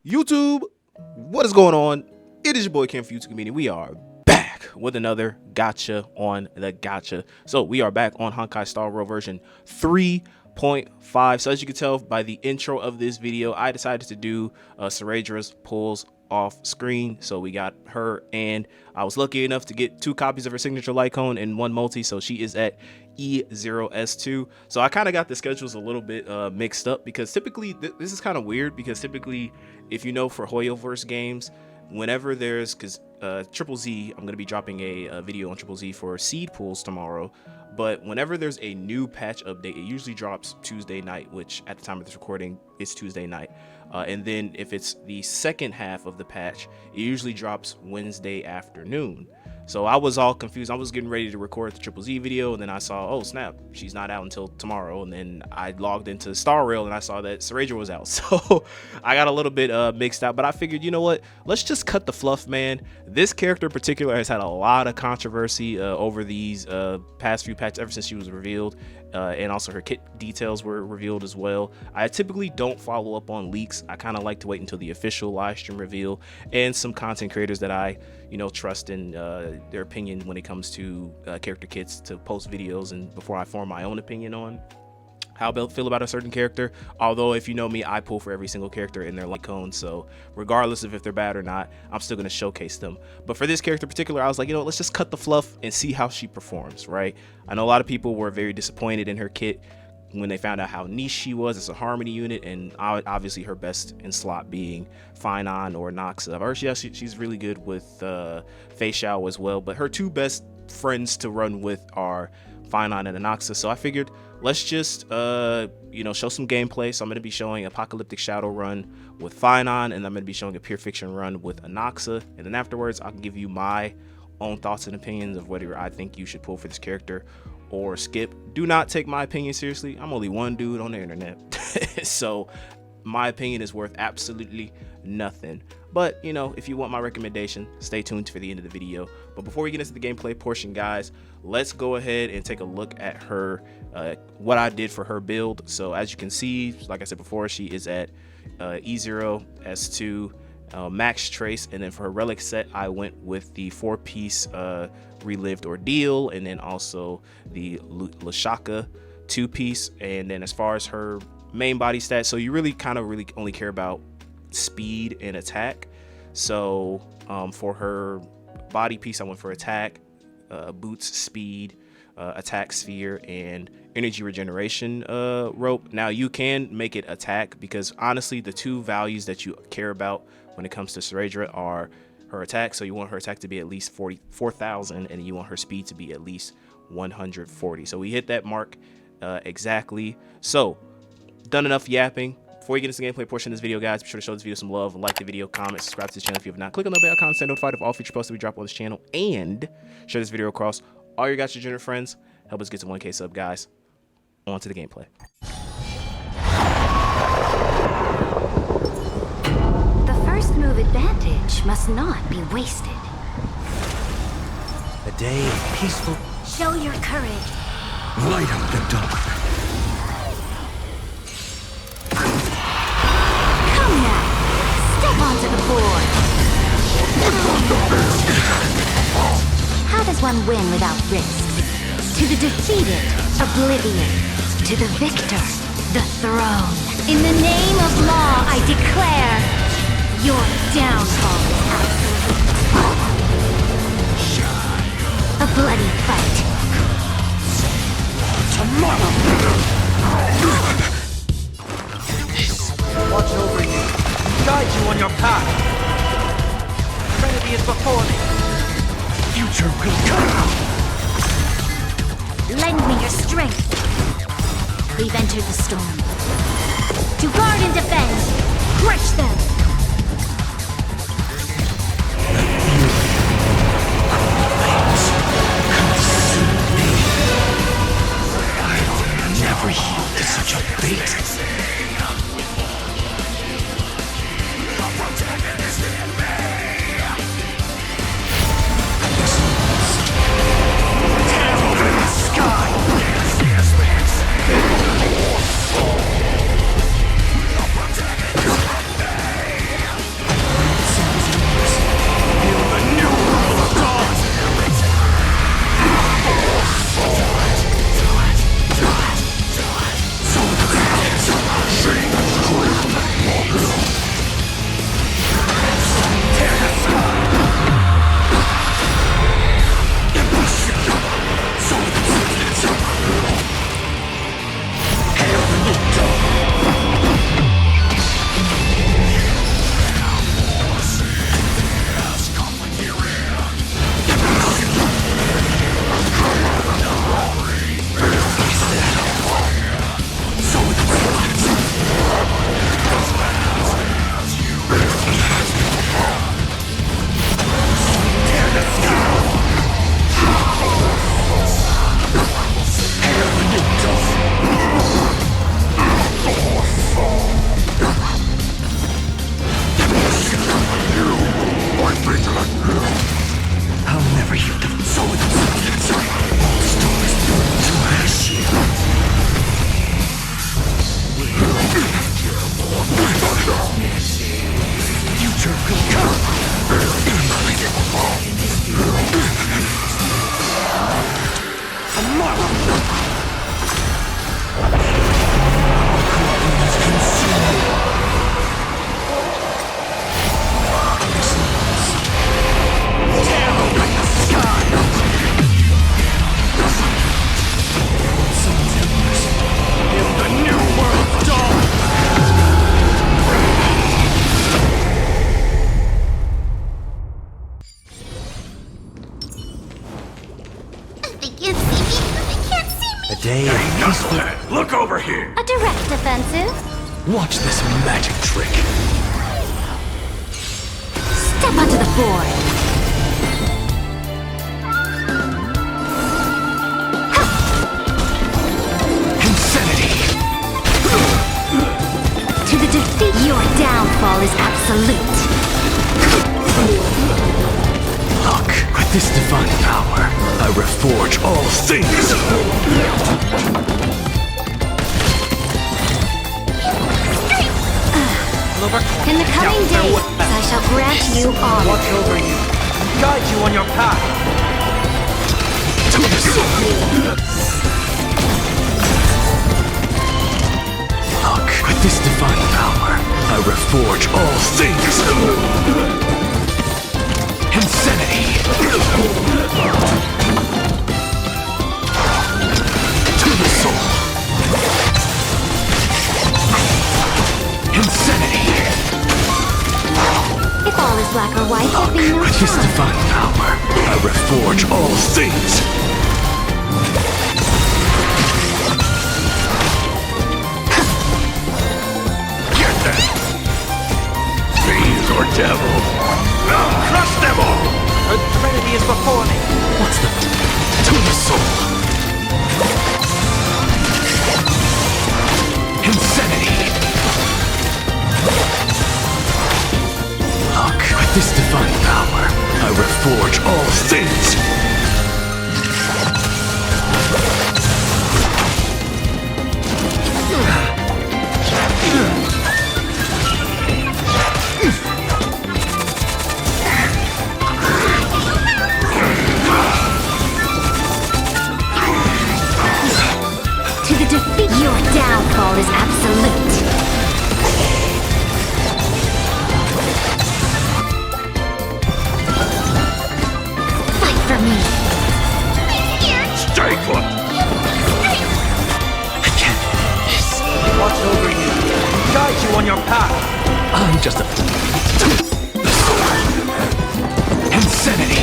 YouTube, what is going on? It is your boy Ken from YouTube Community. We are back with another Gacha on the Gacha. So we are back on Honkai Star Rail version 3.5. So as you can tell by the intro of this video, I decided to do Cerydra's pulls off screen. So we got her, and I was lucky enough to get 2 copies of her signature Lycone and 1 multi. So she is at E0S2. So I kind of got the schedules a little bit mixed up, because typically this is kind of weird, because typically, if you know, for Hoyoverse games, whenever there's, because Triple Z, I'm going to be dropping a video on Triple Z for seed pools tomorrow, but whenever there's a new patch update, it usually drops Tuesday night, which at the time of this recording is Tuesday night. And then if it's the second half of the patch, it usually drops Wednesday afternoon. So I was all confused. I was getting ready to record the Triple Z video, and then I saw, oh snap, she's not out until tomorrow. And then I logged into Star Rail and I saw that Cerydra was out. So I got a little bit mixed out, but I figured, you know what? Let's just cut the fluff, man. This character in particular has had a lot of controversy over these past few patches, ever since she was revealed. And also her kit details were revealed as well. I typically don't follow up on leaks. I kind of like to wait until the official live stream reveal, and some content creators that I, trust in their opinion when it comes to character kits, to post videos, and before I form my own opinion on how I feel about a certain character. Although, if you know me, I pull for every single character in their Lycone, so regardless of if they're bad or not, I'm still going to showcase them. But for this character in particular, I was like, let's just cut the fluff and see how she performs, right? I know a lot of people were very disappointed in her kit when they found out how niche she was as a harmony unit, and obviously her best in slot being Phainon or Anaxa. Or she's really good with Phainon as well, but her 2 best friends to run with are Phainon and Anaxa. So I figured, let's just show some gameplay. So I'm going to be showing Apocalyptic Shadow run with Phainon, and I'm going to be showing a Pure Fiction run with Anaxa, and then afterwards I'll give you my own thoughts and opinions of whether I think you should pull for this character or skip. Do not take my opinion seriously. I'm only one dude on the internet. So my opinion is worth absolutely nothing. But if you want my recommendation, stay tuned for the end of the video. But before we get into the gameplay portion, guys, let's go ahead and take a look at her, what I did for her build. So as you can see, like I said before, she is at E0S2 max trace, and then for her relic set, I went with the 4-piece relived ordeal, and then also the Lashaka 2-piece. And then as far as her main body stats, so you really only care about speed and attack. So for her body piece, I went for attack, boots, speed, attack sphere, and energy regeneration rope. Now you can make it attack, because honestly the 2 values that you care about when it comes to Cerydra are her attack. So you want her attack to be at least 44,000, and you want her speed to be at least 140. So we hit that mark exactly. So done enough yapping. Before you get into the gameplay portion of this video, guys, be sure to show this video some love, like the video, comment, subscribe to the channel if you have not. Click on the bell icon to stay notified of all future posts that we drop on this channel, and share this video across all your Gacha Junior friends. Help us get to 1K sub, guys. On to the gameplay. The first move advantage must not be wasted. A day of peaceful. Show your courage. Light up the dark. Come now. Step onto the board. How does one win without risk? To the defeated, oblivion. To the victor, the throne. In the name of law, I declare your downfall is absolute. A bloody fight. Tomorrow! Watch over you, guide you on your path. Trinity is before me. Future will come! Lend me your strength. We've entered the storm. To guard and defend, crush them! I've never yield to such a fate. Watch this magic trick. Step onto the board. Insanity. To the defeat, your downfall is absolute. Look, with this divine power, I reforge all things. In the coming days, I shall grant you honor. Watch over you. Guide you on your path. To the soul. Look, with this divine power, I reforge all things. Insanity. To the soul. Insanity. If all is black or white, Look, there be no with this choice. divine power, I reforge all things. Get them! Fiend or devil! I'll crush them all! The Trinity is before me. What's the... To the soul! Insanity! Look, with this divine power, I reforge all things! To the defeat, your downfall is absolute. Fight for me. Stay put! I can't... Watch over you. Guide you on your path. I'm just a... The soul. Insanity!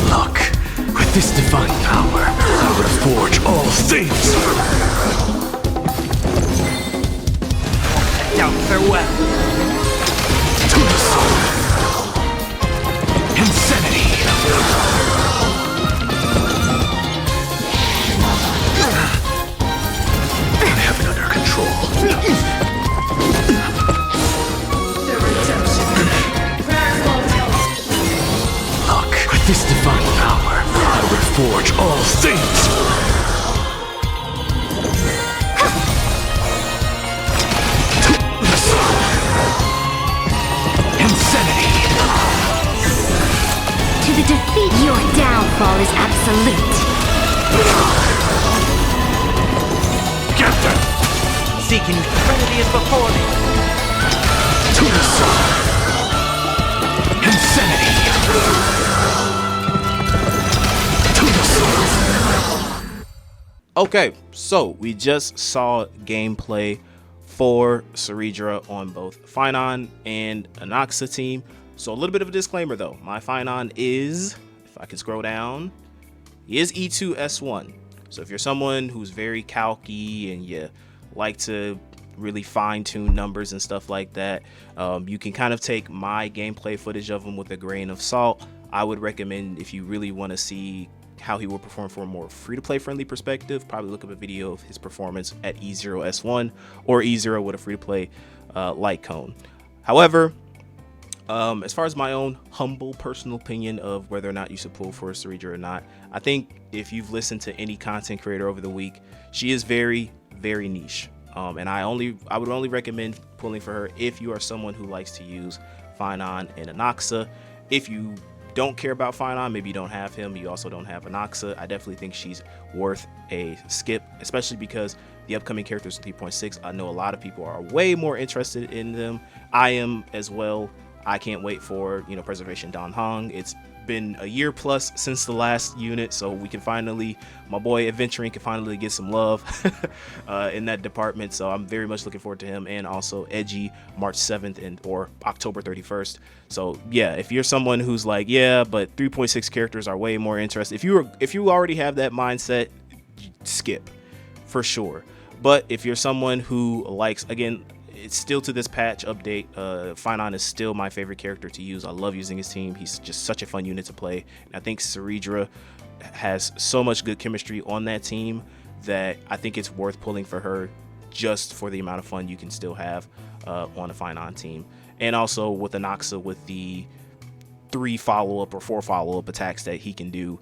Look, with this divine power, I reforge all things! Down farewell. To the soul! Insanity! I have it under control. Look, with this divine power, I reforge all things! To the soul! Insanity! To the defeat, your downfall is absolute. Get them! Seeking Trinity is before me. To the soul! Insanity! To the soul! Okay, so we just saw gameplay for Cerydra on both Phainon and Anaxa team. So a little bit of a disclaimer though. My Phainon is, if I can scroll down, he is E2 S1. So if you're someone who's very calcy and you like to really fine-tune numbers and stuff like that, you can kind of take my gameplay footage of him with a grain of salt. I would recommend, if you really want to see how he will perform from a more free-to-play friendly perspective, probably look up a video of his performance at E0 S1 or E0 with a free-to-play light cone. However, as far as my own humble personal opinion of whether or not you should pull for Cerydra or not, I think if you've listened to any content creator over the week, she is very, very niche. And I would only recommend pulling for her if you are someone who likes to use Phainon and Anaxa. If you don't care about Phainon, maybe you don't have him, you also don't have Anaxa, I definitely think she's worth a skip, especially because the upcoming characters in 3.6, I know a lot of people are way more interested in them. I am as well. I can't wait for, Preservation Dan Hong. It's been a year plus since the last unit, so we can finally, my boy Adventuring can finally get some love in that department. So I'm very much looking forward to him, and also Edgy March 7th or October 31st. So yeah, if you're someone who's like, yeah, but 3.6 characters are way more interesting, if you already have that mindset, skip for sure. But if you're someone who likes, again, it's still to this patch update, Phainon is still my favorite character to use. I love using his team. He's just such a fun unit to play. And I think Cerydra has so much good chemistry on that team that I think it's worth pulling for her just for the amount of fun you can still have on a Phainon team. And also with Anaxa, with the 3 follow-up or 4 follow-up attacks that he can do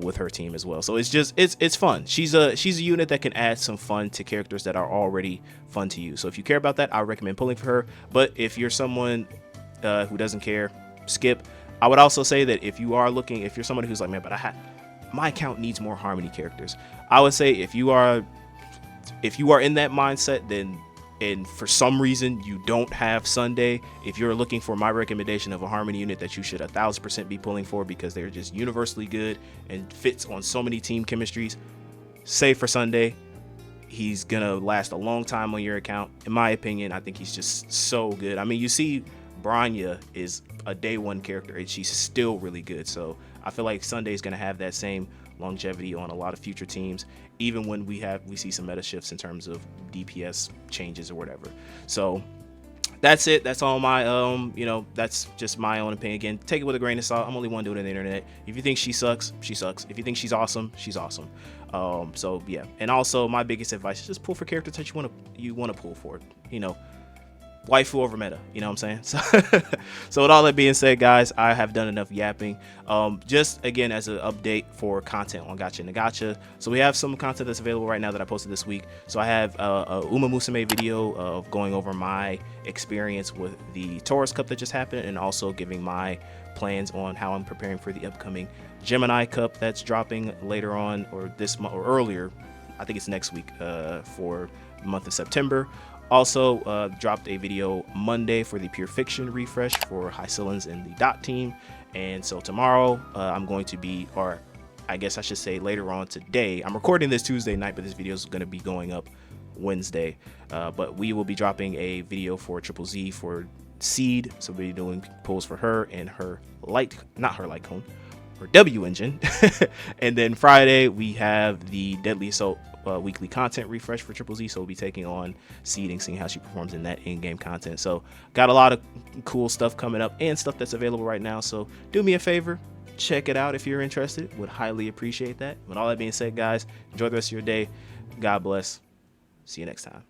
with her team as well. So it's fun. She's a unit that can add some fun to characters that are already fun to use. So if you care about that, I recommend pulling for her. But if you're someone who doesn't care, skip. I would also say that if you're someone who's like, man, but my account needs more Harmony characters, I would say if you are in that mindset, then, and for some reason you don't have Sunday, if you're looking for my recommendation of a Harmony unit that you should 1000% be pulling for because they're just universally good and fits on so many team chemistries, save for Sunday. He's gonna last a long time on your account. In my opinion, I think he's just so good. I mean, you see Bronya is a day 1 character and she's still really good. So I feel like Sunday is gonna have that same longevity on a lot of future teams, even when we see some meta shifts in terms of DPS changes or whatever. So that's it. That's all my that's just my own opinion. Again, take it with a grain of salt. I'm only one dude on the internet. If you think she sucks, she sucks. If you think she's awesome, she's awesome. So yeah. And also my biggest advice is just pull for characters that you want to pull for. Waifu over meta, you know what I'm saying? So with all that being said, guys, I have done enough yapping. Just again, as an update for content on Gacha and Gacha. So we have some content that's available right now that I posted this week. So I have a Uma Musume video of going over my experience with the Taurus Cup that just happened, and also giving my plans on how I'm preparing for the upcoming Gemini Cup that's dropping later on, or this month, or earlier. I think it's next week for the month of September. Also dropped a video Monday for the Pure Fiction refresh for Hysilens and the Dot team. And so tomorrow I'm going to be, or I guess I should say later on today, I'm recording this Tuesday night, but this video is going to be going up Wednesday. But we will be dropping a video for Triple Z for Seed. So we'll be doing pulls for her and her her W engine. And then Friday we have the Deadly Assault weekly content refresh for Triple Z, so we'll be taking on Seed and seeing how she performs in that in-game content. So got a lot of cool stuff coming up and stuff that's available right now, so do me a favor, check it out if you're interested. Would highly appreciate that. With all that being said, guys, enjoy the rest of your day. God bless. See you next time.